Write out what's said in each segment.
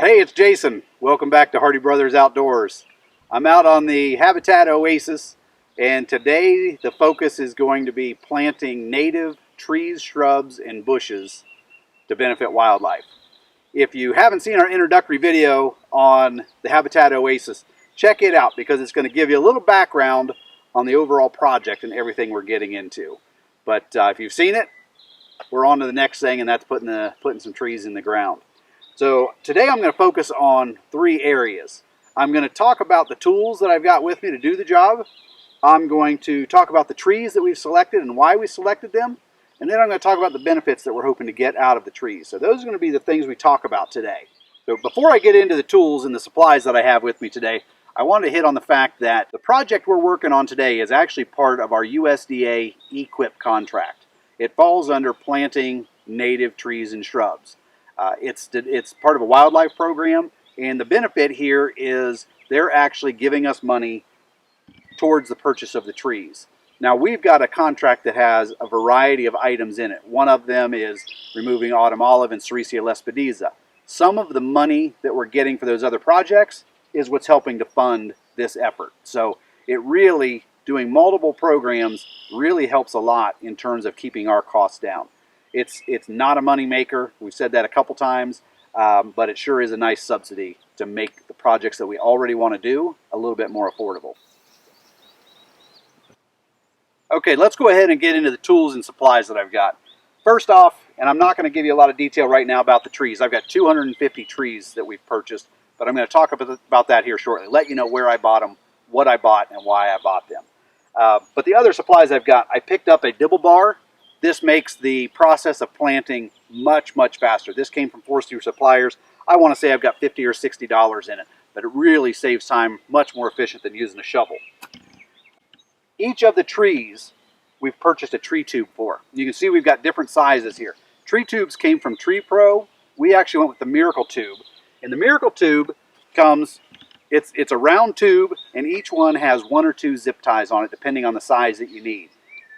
Hey, it's Jason. Welcome back to Hardy Brothers Outdoors. I'm out on the Habitat Oasis, and today the focus is going to be planting native trees, shrubs, and bushes to benefit wildlife. If you haven't seen our introductory video on the Habitat Oasis, check it out because it's going to give you a little background on the overall project and everything we're getting into. But if you've seen it, we're on to the next thing, and that's putting some trees in the ground. So today I'm going to focus on three areas. I'm going to talk about the tools that I've got with me to do the job. I'm going to talk about the trees that we've selected and why we selected them. And then I'm going to talk about the benefits that we're hoping to get out of the trees. So those are going to be the things we talk about today. So before I get into the tools and the supplies that I have with me today, I want to hit on the fact that the project we're working on today is actually part of our USDA EQIP contract. It falls under planting native trees and shrubs. It's part of a wildlife program, and the benefit here is they're actually giving us money towards the purchase of the trees. Now, we've got a contract that has a variety of items in it. One of them is removing autumn olive and Sericea lespedeza. Some of the money that we're getting for those other projects is what's helping to fund this effort. So it really, doing multiple programs really helps a lot in terms of keeping our costs down. It's not a money maker. We've said that a couple times, but it sure is a nice subsidy to make the projects that we already want to do a little bit more affordable. Okay, let's go ahead and get into the tools and supplies that I've got. First off, and I'm not going to give you a lot of detail right now about the trees. I've got 250 trees that we've purchased, but I'm going to talk about that here shortly. Let you know where I bought them, what I bought, and why I bought them. But the other supplies I've got, I picked up a dibble bar. This makes the process of planting much, much faster. This came from forestry suppliers. I want to say I've got $50 or $60 in it, but it really saves time, much more efficient than using a shovel. Each of the trees we've purchased a tree tube for. You can see we've got different sizes here. Tree tubes came from Tree Pro. We actually went with the Miracle tube. And the Miracle tube comes, it's a round tube, and each one has 1 or 2 zip ties on it, depending on the size that you need.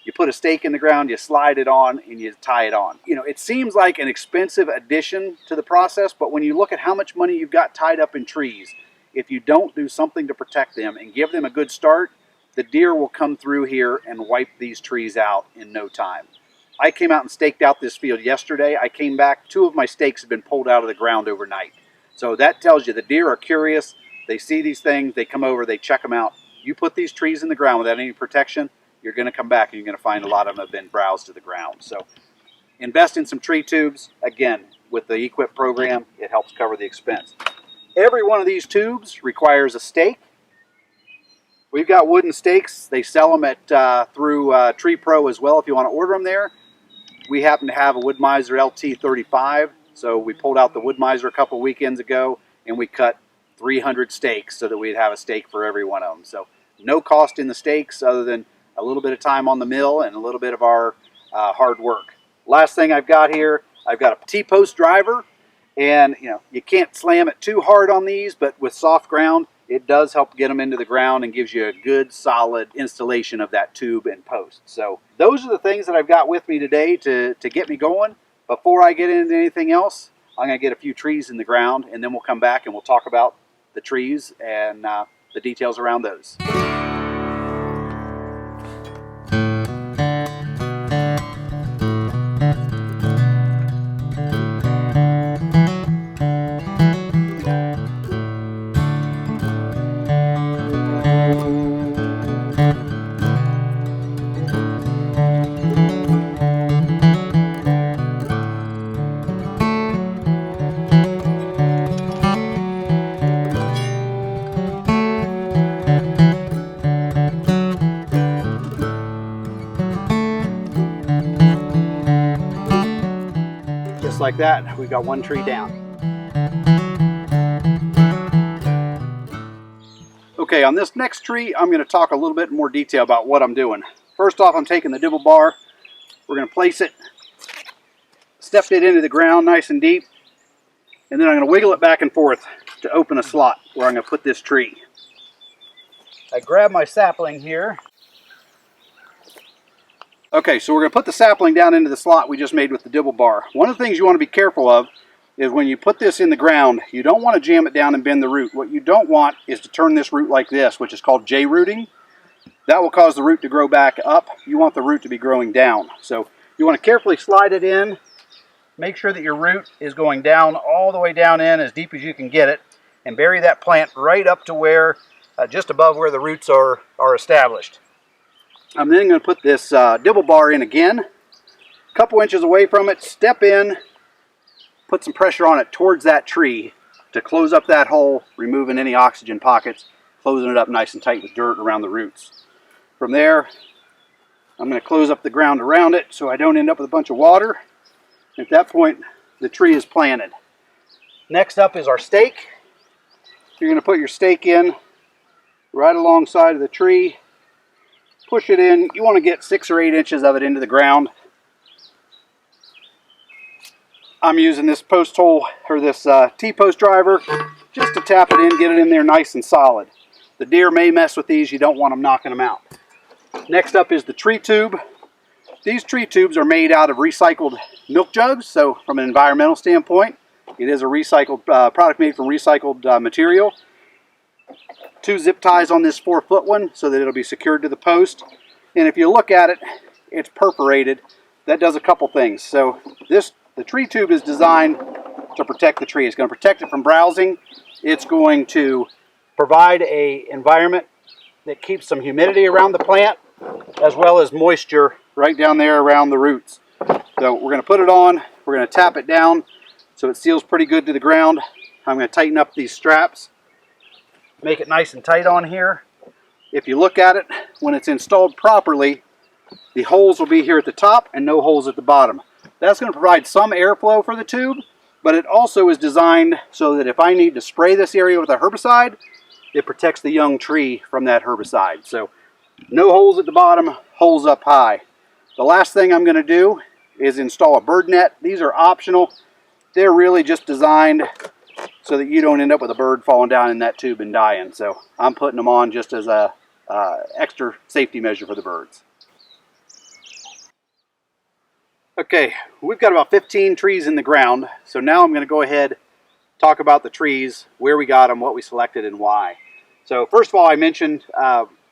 You put a stake in the ground, you slide it on, and you tie it on. You know, it seems like an expensive addition to the process, but when you look at how much money you've got tied up in trees, if you don't do something to protect them and give them a good start, the deer will come through here and wipe these trees out in no time. I came out and staked out this field yesterday. I came back, 2 of my stakes have been pulled out of the ground overnight. So that tells you the deer are curious. They see these things, they come over, they check them out. You put these trees in the ground without any protection, you're going to come back and you're going to find a lot of them have been browsed to the ground. So invest in some tree tubes. Again, with the EQIP program, it helps cover the expense. Every one of these tubes requires a stake. We've got wooden stakes. They sell them at through Tree Pro as well if you want to order them there. We happen to have a Wood-Mizer LT35, so we pulled out the Wood-Mizer a couple weekends ago and we cut 300 stakes so that we'd have a stake for every one of them. So no cost in the stakes other than a little bit of time on the mill and a little bit of our hard work. Last thing I've got here, I've got a T-post driver, and you can't slam it too hard on these, but with soft ground, it does help get them into the ground and gives you a good solid installation of that tube and post. So those are the things that I've got with me today to get me going. Before I get into anything else, I'm going to get a few trees in the ground, and then we'll come back and we'll talk about the trees and the details around those. Just like that, we've got one tree down. Okay, on this next tree, I'm going to talk a little bit more detail about what I'm doing. First off, I'm taking the dibble bar. We're going to place it, step it into the ground nice and deep, and then I'm going to wiggle it back and forth to open a slot where I'm going to put this tree. I grab my sapling here. Okay, so we're going to put the sapling down into the slot we just made with the dibble bar. One of the things you want to be careful of is when you put this in the ground, you don't want to jam it down and bend the root. What you don't want is to turn this root like this, which is called J-rooting. That will cause the root to grow back up. You want the root to be growing down. So you want to carefully slide it in. Make sure that your root is going down all the way down in as deep as you can get it, and bury that plant right up to where, just above where the roots are established. I'm then going to put this dibble bar in again, a couple inches away from it, step in, put some pressure on it towards that tree to close up that hole, removing any oxygen pockets, closing it up nice and tight with dirt around the roots. From there, I'm going to close up the ground around it so I don't end up with a bunch of water. At that point, the tree is planted. Next up is our stake. You're going to put your stake in right alongside of the tree. Push it in. You want to get 6 or 8 inches of it into the ground. I'm using this post hole, or this T-post driver, just to tap it in, get it in there nice and solid. The deer may mess with these. You don't want them knocking them out. Next up is the tree tube. These tree tubes are made out of recycled milk jugs, so from an environmental standpoint, it is a recycled product made from recycled material. 2 zip ties on this 4-foot one so that it'll be secured to the post. And if you look at it, it's perforated. That does a couple things. So the tree tube is designed to protect the tree. It's going to protect it from browsing. It's going to provide an environment that keeps some humidity around the plant, as well as moisture right down there around the roots. So we're going to put it on. We're going to tap it down so it seals pretty good to the ground. I'm going to tighten up these straps, make it nice and tight on here. If you look at it, when it's installed properly, the holes will be here at the top and no holes at the bottom. That's going to provide some airflow for the tube, but it also is designed so that if I need to spray this area with a herbicide, it protects the young tree from that herbicide. So no holes at the bottom, holes up high. The last thing I'm going to do is install a bird net. These are optional. They're really just designed so that you don't end up with a bird falling down in that tube and dying. So I'm putting them on just as a extra safety measure for the birds. Okay, we've got about 15 trees in the ground, so now I'm going to go ahead, talk about the trees, where we got them, what we selected, and why. So first of all, I mentioned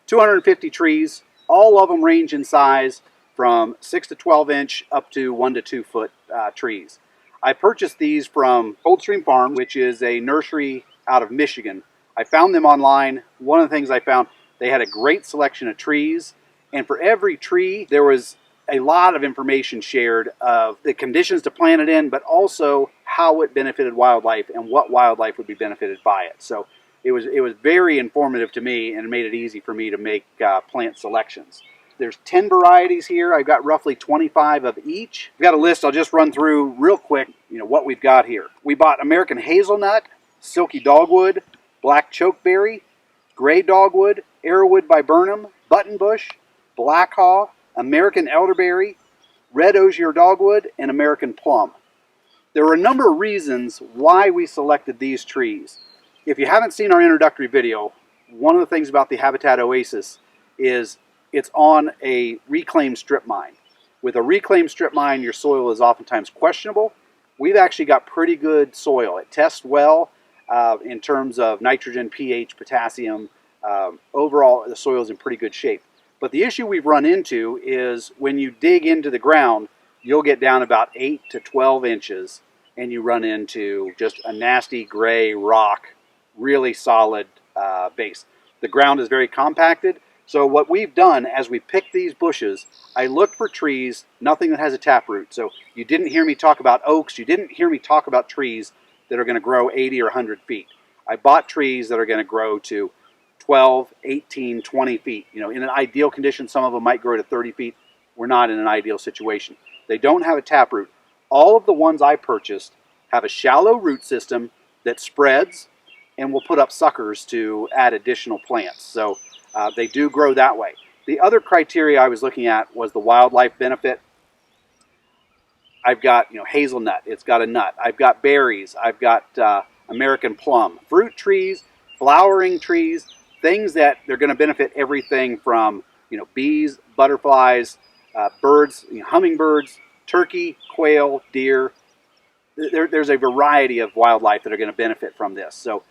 250 trees. All of them range in size from 6 to 12 inch up to 1 to 2 foot trees. I purchased these from Coldstream Farm, which is a nursery out of Michigan. I found them online. One of the things I found, they had a great selection of trees, and for every tree there was a lot of information shared of the conditions to plant it in, but also how it benefited wildlife and what wildlife would be benefited by it. So it was very informative to me, and it made it easy for me to make plant selections. There's 10 varieties here. I've got roughly 25 of each. I've got a list I'll just run through real quick, what we've got here. We bought American hazelnut, silky dogwood, black chokeberry, gray dogwood, arrowwood viburnum, buttonbush, black haw, American elderberry, red osier dogwood, and American plum. There were a number of reasons why we selected these trees. If you haven't seen our introductory video, one of the things about the Habitat Oasis is it's on a reclaimed strip mine. With a reclaimed strip mine, your soil is oftentimes questionable. We've actually got pretty good soil. It tests well in terms of nitrogen, pH, potassium. Overall, the soil is in pretty good shape. But the issue we've run into is when you dig into the ground, you'll get down about 8 to 12 inches and you run into just a nasty gray rock, really solid base. The ground is very compacted. So what we've done as we pick these bushes, I looked for trees, nothing that has a taproot. So you didn't hear me talk about oaks. You didn't hear me talk about trees that are going to grow 80 or 100 feet. I bought trees that are going to grow to 12, 18, 20 feet. In an ideal condition, some of them might grow to 30 feet. We're not in an ideal situation. They don't have a taproot. All of the ones I purchased have a shallow root system that spreads and will put up suckers to add additional plants. So they do grow that way. The other criteria I was looking at was the wildlife benefit. I've got hazelnut. It's got a nut. I've got berries. I've got American plum. Fruit trees, flowering trees, things that they're going to benefit everything from bees, butterflies, birds, hummingbirds, turkey, quail, deer. there's a variety of wildlife that are going to benefit from this. So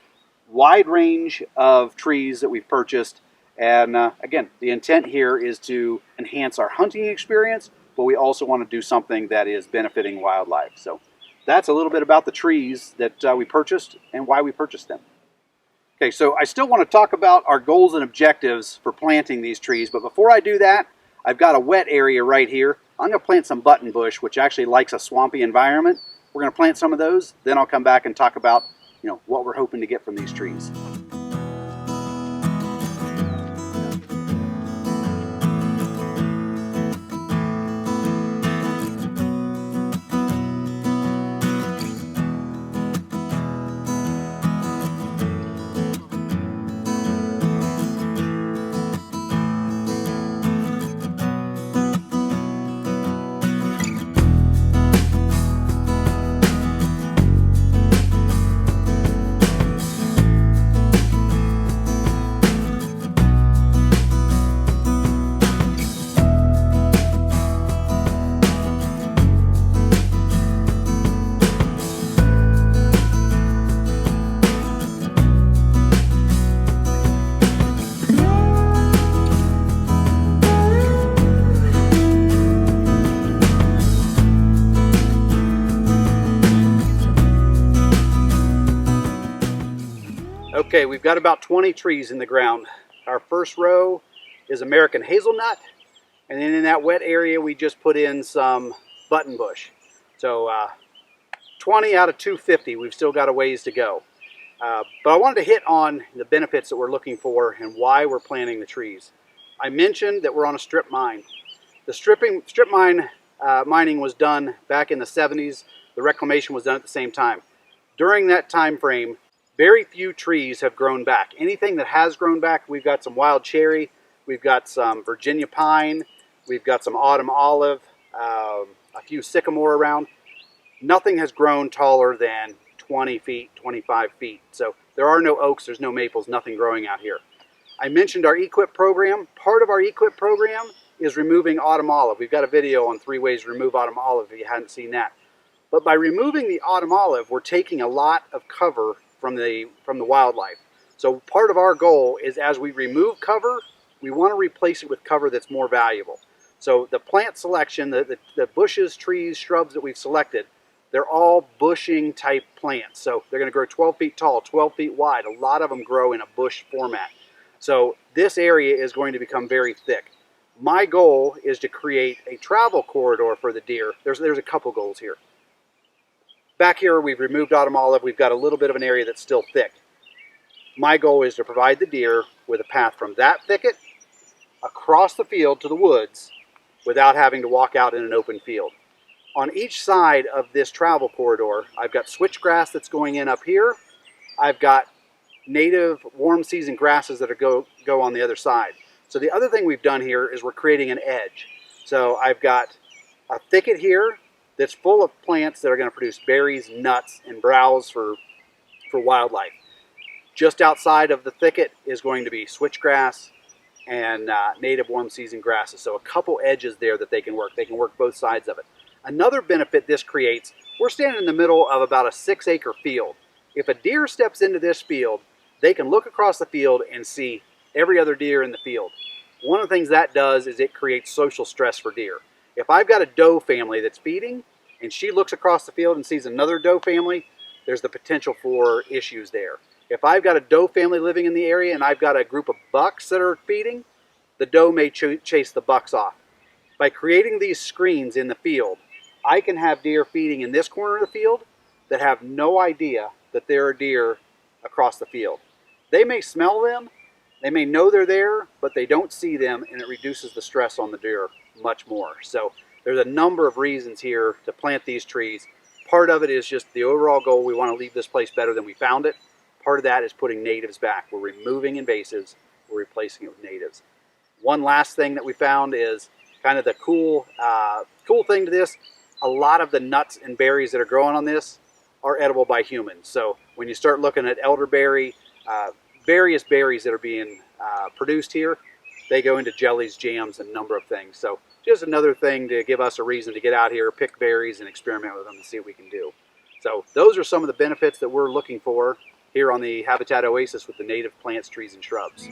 wide range of trees that we've purchased. And again, the intent here is to enhance our hunting experience, but we also want to do something that is benefiting wildlife. So that's a little bit about the trees that we purchased and why we purchased them. Okay, so I still want to talk about our goals and objectives for planting these trees, but before I do that, I've got a wet area right here. I'm going to plant some buttonbush, which actually likes a swampy environment. We're going to plant some of those, then I'll come back and talk about, what we're hoping to get from these trees. Okay, we've got about 20 trees in the ground. Our first row is American hazelnut, and then in that wet area we just put in some buttonbush. So 20 out of 250, we've still got a ways to go. But I wanted to hit on the benefits that we're looking for and why we're planting the trees. I mentioned that we're on a strip mine. The strip mine mining was done back in the 70s. The reclamation was done at the same time. During that time frame, very few trees have grown back. Anything that has grown back, we've got some wild cherry, we've got some Virginia pine, we've got some autumn olive, a few sycamore around. Nothing has grown taller than 20 feet, 25 feet. So there are no oaks, there's no maples, nothing growing out here. I mentioned our EQIP program. Part of our EQIP program is removing autumn olive. We've got a video on 3 ways to remove autumn olive if you hadn't seen that. But by removing the autumn olive, we're taking a lot of cover from the wildlife. So part of our goal is, as we remove cover, we want to replace it with cover that's more valuable. So the plant selection, the bushes, trees, shrubs that we've selected, they're all bushing type plants. So they're going to grow 12 feet tall, 12 feet wide. A lot of them grow in a bush format. So this area is going to become very thick. My goal is to create a travel corridor for the deer. There's a couple goals here. Back here, we've removed autumn olive. We've got a little bit of an area that's still thick. My goal is to provide the deer with a path from that thicket across the field to the woods without having to walk out in an open field. On each side of this travel corridor, I've got switchgrass that's going in up here. I've got native warm season grasses that go on the other side. So the other thing we've done here is we're creating an edge. So I've got a thicket here that's full of plants that are going to produce berries, nuts, and browse for wildlife. Just outside of the thicket is going to be switchgrass and native warm season grasses. So a couple edges there that they can work. They can work both sides of it. Another benefit this creates, we're standing in the middle of about a 6-acre field. If a deer steps into this field, they can look across the field and see every other deer in the field. One of the things that does is it creates social stress for deer. If I've got a doe family that's feeding and she looks across the field and sees another doe family, there's the potential for issues there. If I've got a doe family living in the area and I've got a group of bucks that are feeding, the doe may chase the bucks off. By creating these screens in the field, I can have deer feeding in this corner of the field that have no idea that there are deer across the field. They may smell them, they may know they're there, but they don't see them, and it reduces the stress on the deer much more. So there's a number of reasons here to plant these trees. Part of it is just the overall goal. We want to leave this place better than we found it. Part of that is putting natives back. We're removing invasives, we're replacing it with natives. One last thing that we found is kind of the cool thing to this. A lot of the nuts and berries that are growing on this are edible by humans. So when you start looking at elderberry, various berries that are being produced here, they go into jellies, jams, and a number of things. So just another thing to give us a reason to get out here, pick berries, and experiment with them and see what we can do. So those are some of the benefits that we're looking for here on the Habitat Oasis with the native plants, trees, and shrubs.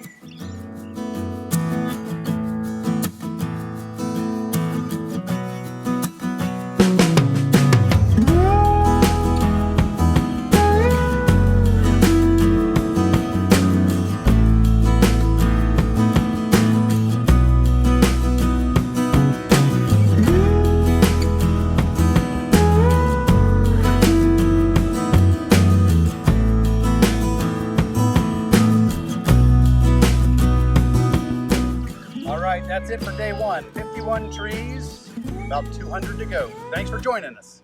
That's it for day one. 51 trees, about 200 to go. Thanks for joining us.